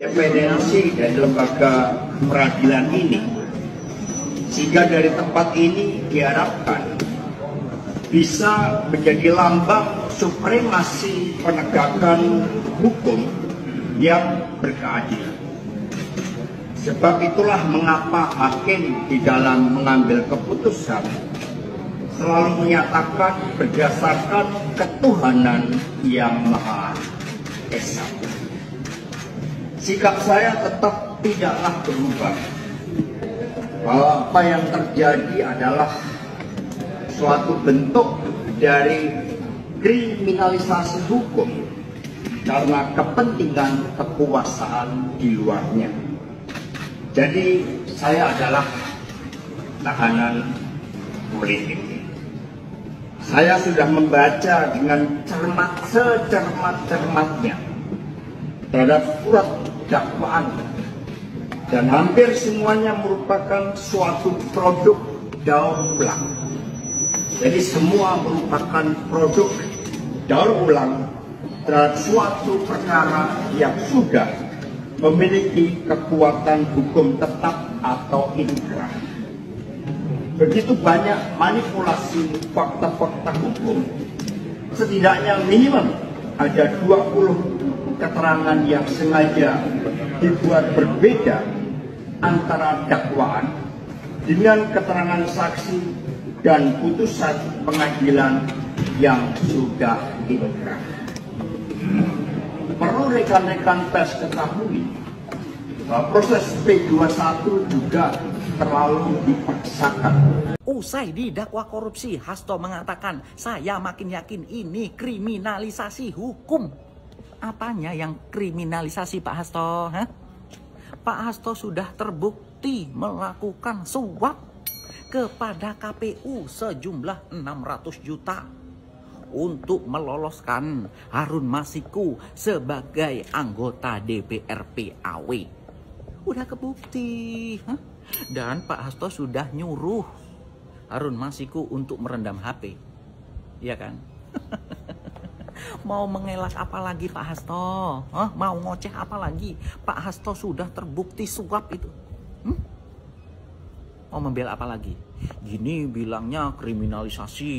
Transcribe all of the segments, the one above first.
independensi dari lembaga peradilan ini, sehingga dari tempat ini diharapkan bisa menjadi lambang supremasi penegakan hukum yang berkeadilan. Sebab itulah mengapa hakim di dalam mengambil keputusan selalu menyatakan berdasarkan ketuhanan yang Maha Esa. Sikap saya tetap tidaklah berubah, bahwa apa yang terjadi adalah suatu bentuk dari kriminalisasi hukum karena kepentingan kekuasaan di luarnya. Jadi saya adalah tahanan politik. Saya sudah membaca dengan cermat secermat-cermatnya terhadap surat dakwaan, dan hampir semuanya merupakan suatu produk daur ulang. Jadi semua merupakan produk daur ulang terhadap suatu perkara yang sudah memiliki kekuatan hukum tetap atau inkrah. Begitu banyak manipulasi fakta-fakta hukum, setidaknya minimum ada 20 keterangan yang sengaja dibuat berbeda antara dakwaan dengan keterangan saksi dan putusan pengadilan yang sudah inkrah. Perlu rekan-rekan pers ketahui bahwa proses P21 juga terlalu dipaksakan. Usai didakwa korupsi, Hasto mengatakan, saya makin yakin ini kriminalisasi hukum. Apanya yang kriminalisasi Pak Hasto? Hah? Pak Hasto sudah terbukti melakukan suap kepada KPU sejumlah 600 juta untuk meloloskan Harun Masiku sebagai anggota DPR PAW. Udah kebukti. Hah? Dan Pak Hasto sudah nyuruh Harun Masiku untuk merendam HP. Iya kan? Mau mengelak apa lagi Pak Hasto? Hah? Mau ngoceh apa lagi? Pak Hasto sudah terbukti suap itu. Mau membela apa lagi? Gini bilangnya kriminalisasi.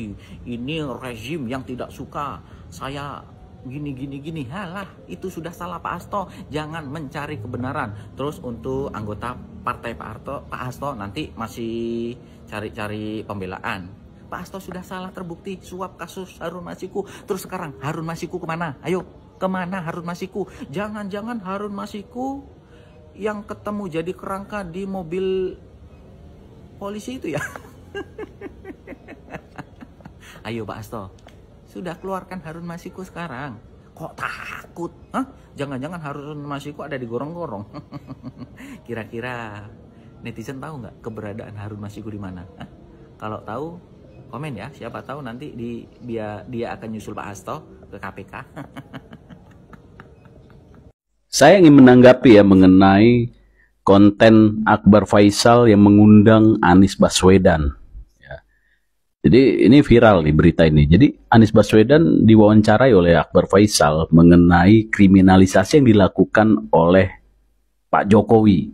Ini rezim yang tidak suka. Saya gini. Halah, itu sudah salah Pak Hasto. Jangan mencari kebenaran. Terus untuk anggota partai Pak Hasto nanti masih cari-cari pembelaan. Pak Hasto sudah salah terbukti suap kasus Harun Masiku. Terus sekarang Harun Masiku kemana? Ayo, kemana Harun Masiku? Jangan-jangan Harun Masiku yang ketemu jadi kerangka di mobil polisi itu ya? Ayo Pak Hasto, sudah keluarkan Harun Masiku sekarang. Kok takut? Hah? Jangan-jangan Harun Masiku ada di gorong-gorong. Kira-kira netizen tahu nggak keberadaan Harun Masiku di mana? Hah? Kalau tahu, komen ya. Siapa tahu nanti dia akan nyusul Pak Hasto ke KPK. Saya ingin menanggapi ya mengenai konten Akbar Faisal yang mengundang Anies Baswedan. Ya. Jadi ini viral nih berita ini. Jadi Anies Baswedan diwawancarai oleh Akbar Faisal mengenai kriminalisasi yang dilakukan oleh Pak Jokowi,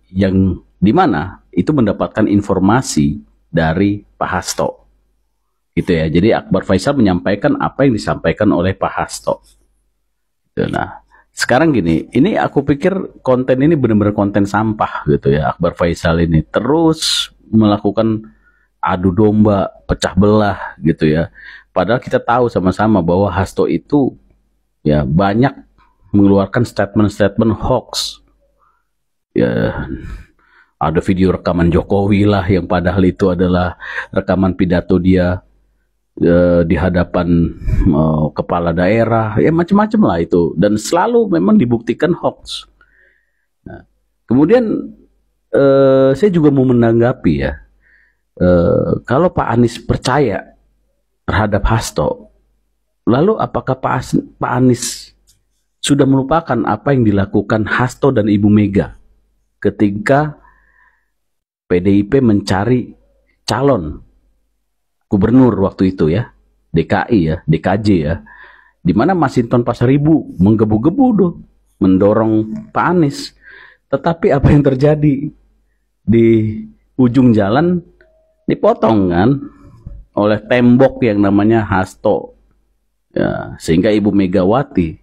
yang dimana itu mendapatkan informasi dari Pak Hasto. Gitu ya. Jadi Akbar Faisal menyampaikan apa yang disampaikan oleh Pak Hasto. Gitu. Nah, sekarang gini, ini aku pikir konten ini benar-benar konten sampah gitu ya. Akbar Faisal ini terus melakukan adu domba, pecah belah gitu ya. Padahal kita tahu sama-sama bahwa Hasto itu ya banyak mengeluarkan statement-statement hoax. Ya, ada video rekaman Jokowi lah yang padahal itu adalah rekaman pidato dia di hadapan kepala daerah, ya macam-macam lah itu, dan selalu memang dibuktikan hoax. Nah, kemudian saya juga mau menanggapi ya, kalau Pak Anies percaya terhadap Hasto, lalu apakah Pak Anies sudah melupakan apa yang dilakukan Hasto dan Ibu Mega ketika PDIP mencari calon gubernur waktu itu ya, DKI ya, DKJ ya, di mana Masinton Pasaribu menggebu-gebu tuh mendorong Pak Anies. Tetapi apa yang terjadi di ujung jalan dipotong kan oleh tembok yang namanya Hasto. Ya, sehingga Ibu Megawati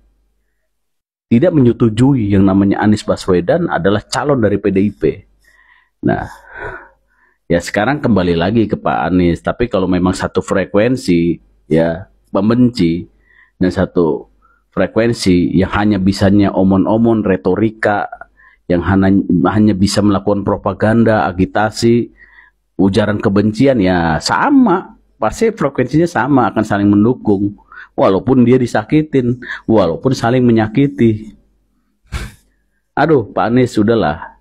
tidak menyetujui yang namanya Anies Baswedan adalah calon dari PDIP. Nah, ya sekarang kembali lagi ke Pak Anies. Tapi kalau memang satu frekuensi, ya pembenci, dan satu frekuensi yang hanya bisanya omon-omon, retorika, yang hanya bisa melakukan propaganda, agitasi, ujaran kebencian, ya sama. Pasti frekuensinya sama, akan saling mendukung. Walaupun dia disakitin, walaupun saling menyakiti. Aduh, Pak Anies, sudahlah.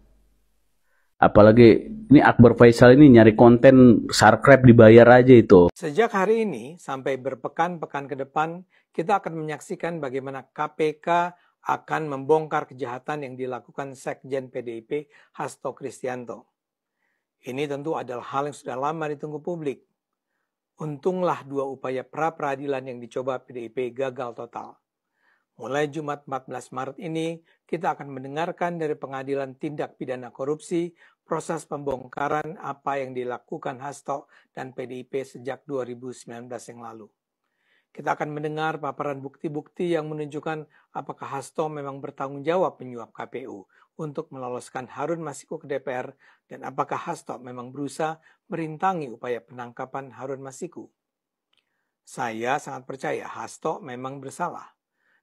Apalagi ini Akbar Faisal ini nyari konten subscribe dibayar aja itu. Sejak hari ini sampai berpekan-pekan ke depan, kita akan menyaksikan bagaimana KPK akan membongkar kejahatan yang dilakukan Sekjen PDIP Hasto Kristianto. Ini tentu adalah hal yang sudah lama ditunggu publik. Untunglah dua upaya pra-peradilan yang dicoba PDIP gagal total. Mulai Jumat 14 Maret ini, kita akan mendengarkan dari Pengadilan Tindak Pidana Korupsi proses pembongkaran apa yang dilakukan Hasto dan PDIP sejak 2019 yang lalu. Kita akan mendengar paparan bukti-bukti yang menunjukkan apakah Hasto memang bertanggung jawab menyuap KPU untuk meloloskan Harun Masiku ke DPR dan apakah Hasto memang berusaha merintangi upaya penangkapan Harun Masiku. Saya sangat percaya Hasto memang bersalah.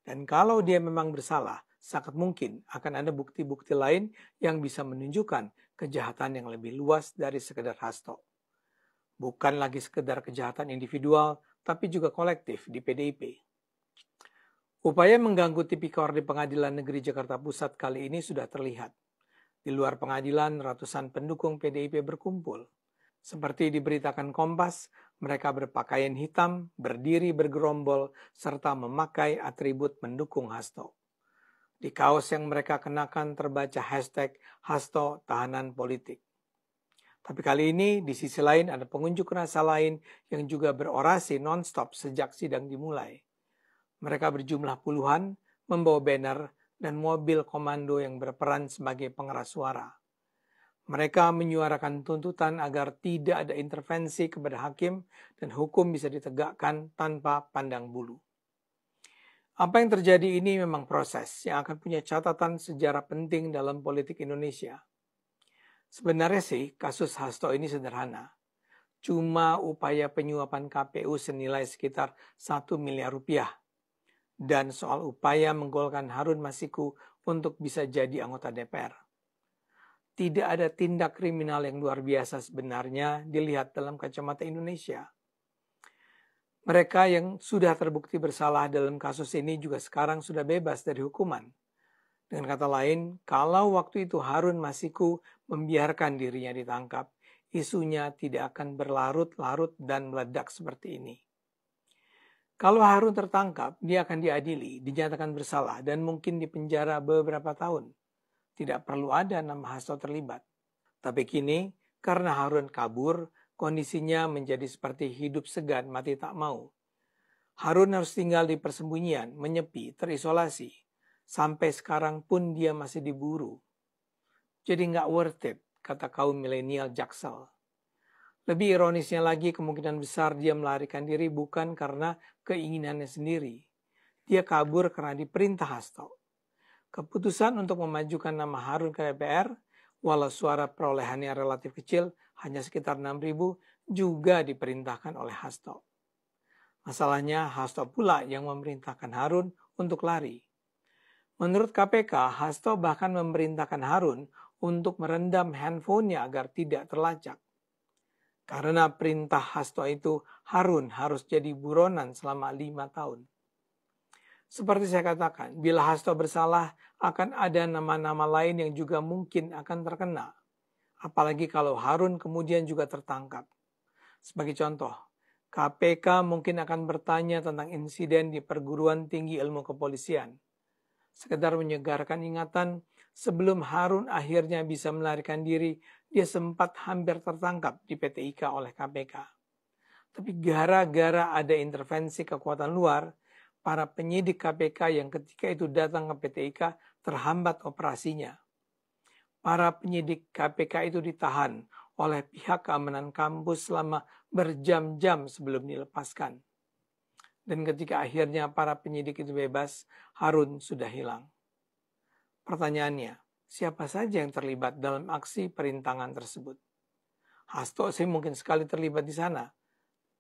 Dan kalau dia memang bersalah, sangat mungkin akan ada bukti-bukti lain yang bisa menunjukkan kejahatan yang lebih luas dari sekedar Hasto. Bukan lagi sekedar kejahatan individual, tapi juga kolektif di PDIP. Upaya mengganggu tipikor di Pengadilan Negeri Jakarta Pusat kali ini sudah terlihat. Di luar pengadilan, ratusan pendukung PDIP berkumpul. Seperti diberitakan Kompas, mereka berpakaian hitam, berdiri bergerombol, serta memakai atribut mendukung Hasto. Di kaos yang mereka kenakan terbaca hashtag Hasto Tahanan Politik. Tapi kali ini, di sisi lain ada pengunjuk rasa lain yang juga berorasi non-stop sejak sidang dimulai. Mereka berjumlah puluhan, membawa banner dan mobil komando yang berperan sebagai pengeras suara. Mereka menyuarakan tuntutan agar tidak ada intervensi kepada hakim dan hukum bisa ditegakkan tanpa pandang bulu. Apa yang terjadi ini memang proses yang akan punya catatan sejarah penting dalam politik Indonesia. Sebenarnya sih kasus Hasto ini sederhana. Cuma upaya penyuapan KPU senilai sekitar 1 miliar rupiah. Dan soal upaya menggolkan Harun Masiku untuk bisa jadi anggota DPR. Tidak ada tindak kriminal yang luar biasa sebenarnya dilihat dalam kacamata Indonesia. Mereka yang sudah terbukti bersalah dalam kasus ini juga sekarang sudah bebas dari hukuman. Dengan kata lain, kalau waktu itu Harun Masiku membiarkan dirinya ditangkap, isunya tidak akan berlarut-larut dan meledak seperti ini. Kalau Harun tertangkap, dia akan diadili, dinyatakan bersalah, dan mungkin dipenjara beberapa tahun. Tidak perlu ada nama Hasto terlibat. Tapi kini, karena Harun kabur, kondisinya menjadi seperti hidup segan mati tak mau. Harun harus tinggal di persembunyian, menyepi, terisolasi. Sampai sekarang pun dia masih diburu. Jadi nggak worth it, kata kaum milenial Jaksel. Lebih ironisnya lagi, kemungkinan besar dia melarikan diri bukan karena keinginannya sendiri. Dia kabur karena diperintah Hasto. Keputusan untuk memajukan nama Harun ke DPR, walau suara perolehannya relatif kecil, hanya sekitar 6.000, juga diperintahkan oleh Hasto. Masalahnya, Hasto pula yang memerintahkan Harun untuk lari. Menurut KPK, Hasto bahkan memerintahkan Harun untuk merendam handphonenya agar tidak terlacak. Karena perintah Hasto itu, Harun harus jadi buronan selama 5 tahun. Seperti saya katakan, bila Hasto bersalah, akan ada nama-nama lain yang juga mungkin akan terkena. Apalagi kalau Harun kemudian juga tertangkap. Sebagai contoh, KPK mungkin akan bertanya tentang insiden di Perguruan Tinggi Ilmu Kepolisian. Sekedar menyegarkan ingatan, sebelum Harun akhirnya bisa melarikan diri, dia sempat hampir tertangkap di PT IKA oleh KPK. Tapi gara-gara ada intervensi kekuatan luar, para penyidik KPK yang ketika itu datang ke PT IKA terhambat operasinya. Para penyidik KPK itu ditahan oleh pihak keamanan kampus selama berjam-jam sebelum dilepaskan. Dan ketika akhirnya para penyidik itu bebas, Harun sudah hilang. Pertanyaannya, siapa saja yang terlibat dalam aksi perintangan tersebut? Hasto sih mungkin sekali terlibat di sana,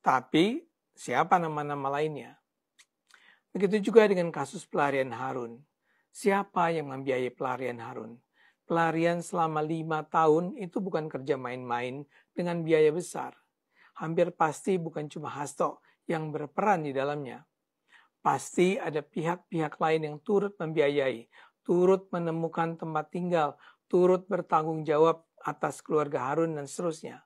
tapi siapa nama-nama lainnya? Begitu juga dengan kasus pelarian Harun. Siapa yang membiayai pelarian Harun? Pelarian selama 5 tahun itu bukan kerja main-main dengan biaya besar. Hampir pasti bukan cuma Hasto yang berperan di dalamnya. Pasti ada pihak-pihak lain yang turut membiayai, turut menemukan tempat tinggal, turut bertanggung jawab atas keluarga Harun dan seterusnya.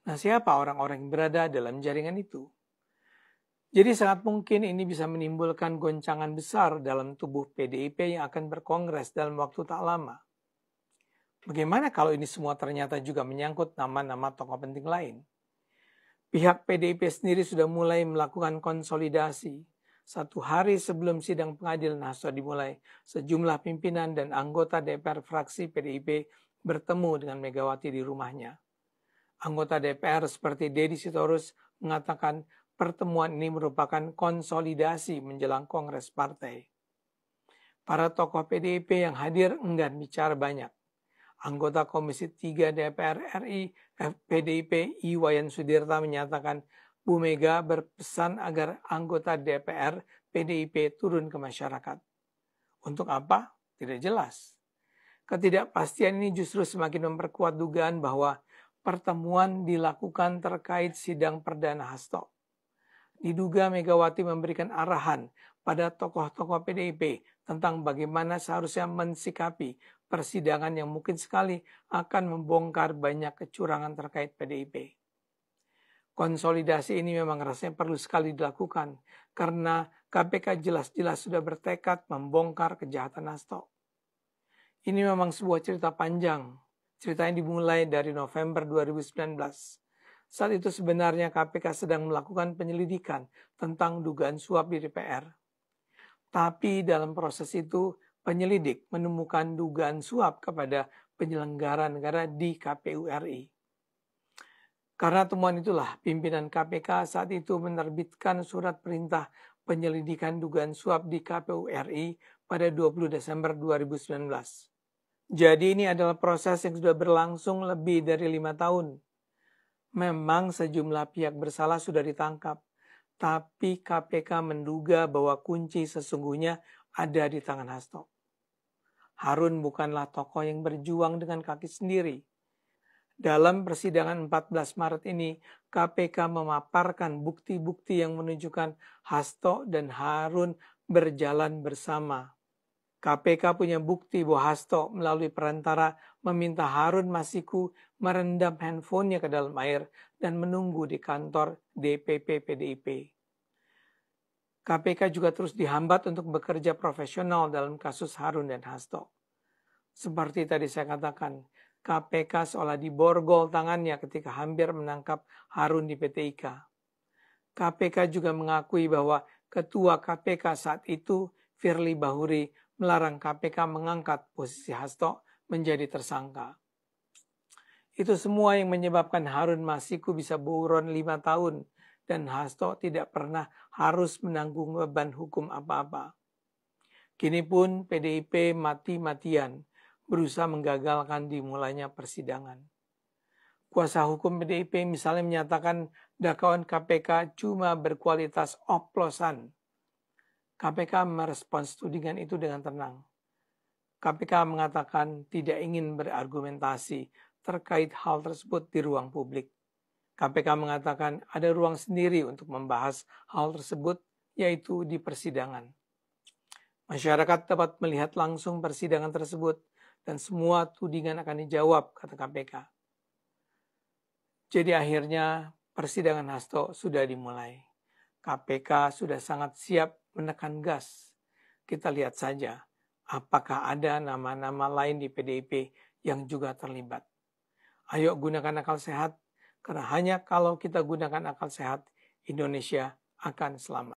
Nah, siapa orang-orang yang berada dalam jaringan itu? Jadi sangat mungkin ini bisa menimbulkan goncangan besar dalam tubuh PDIP yang akan berkongres dalam waktu tak lama. Bagaimana kalau ini semua ternyata juga menyangkut nama-nama tokoh penting lain? Pihak PDIP sendiri sudah mulai melakukan konsolidasi. 1 hari sebelum sidang pengadilan Hasto dimulai, sejumlah pimpinan dan anggota DPR fraksi PDIP bertemu dengan Megawati di rumahnya. Anggota DPR seperti Deddy Sitorus mengatakan pertemuan ini merupakan konsolidasi menjelang kongres partai. Para tokoh PDIP yang hadir enggan bicara banyak. Anggota Komisi 3 DPR RI PDIP Iwayan Sudirta menyatakan Bu Mega berpesan agar anggota DPR PDIP turun ke masyarakat. Untuk apa? Tidak jelas. Ketidakpastian ini justru semakin memperkuat dugaan bahwa pertemuan dilakukan terkait sidang perdana Hasto. Diduga Megawati memberikan arahan pada tokoh-tokoh PDIP tentang bagaimana seharusnya mensikapi persidangan yang mungkin sekali akan membongkar banyak kecurangan terkait PDIP. Konsolidasi ini memang rasanya perlu sekali dilakukan karena KPK jelas-jelas sudah bertekad membongkar kejahatan Hasto. Ini memang sebuah cerita panjang. Ceritanya dimulai dari November 2019. Saat itu sebenarnya KPK sedang melakukan penyelidikan tentang dugaan suap di DPR. Tapi dalam proses itu penyelidik menemukan dugaan suap kepada penyelenggara negara di KPU RI. Karena temuan itulah pimpinan KPK saat itu menerbitkan surat perintah penyelidikan dugaan suap di KPU RI pada 20 Desember 2019. Jadi ini adalah proses yang sudah berlangsung lebih dari 5 tahun. Memang sejumlah pihak bersalah sudah ditangkap, tapi KPK menduga bahwa kunci sesungguhnya ada di tangan Hasto. Harun bukanlah tokoh yang berjuang dengan kaki sendiri. Dalam persidangan 14 Maret ini, KPK memaparkan bukti-bukti yang menunjukkan Hasto dan Harun berjalan bersama. KPK punya bukti bahwa Hasto melalui perantara meminta Harun Masiku merendam handphonenya ke dalam air dan menunggu di kantor DPP PDIP. KPK juga terus dihambat untuk bekerja profesional dalam kasus Harun dan Hasto. Seperti tadi saya katakan, KPK seolah diborgol tangannya ketika hampir menangkap Harun di PT IKA. KPK juga mengakui bahwa Ketua KPK saat itu, Firly Bahuri, melarang KPK mengangkat posisi Hasto menjadi tersangka. Itu semua yang menyebabkan Harun Masiku bisa buron 5 tahun dan Hasto tidak pernah harus menanggung beban hukum apa-apa. Kini pun PDIP mati-matian berusaha menggagalkan dimulainya persidangan. Kuasa hukum PDIP misalnya menyatakan dakwaan KPK cuma berkualitas oplosan. KPK merespons tudingan itu dengan tenang. KPK mengatakan tidak ingin berargumentasi terkait hal tersebut di ruang publik. KPK mengatakan ada ruang sendiri untuk membahas hal tersebut, yaitu di persidangan. Masyarakat dapat melihat langsung persidangan tersebut dan semua tudingan akan dijawab, kata KPK. Jadi akhirnya persidangan Hasto sudah dimulai. KPK sudah sangat siap menekan gas. Kita lihat saja apakah ada nama-nama lain di PDIP yang juga terlibat. Ayo gunakan akal sehat, karena hanya kalau kita gunakan akal sehat, Indonesia akan selamat.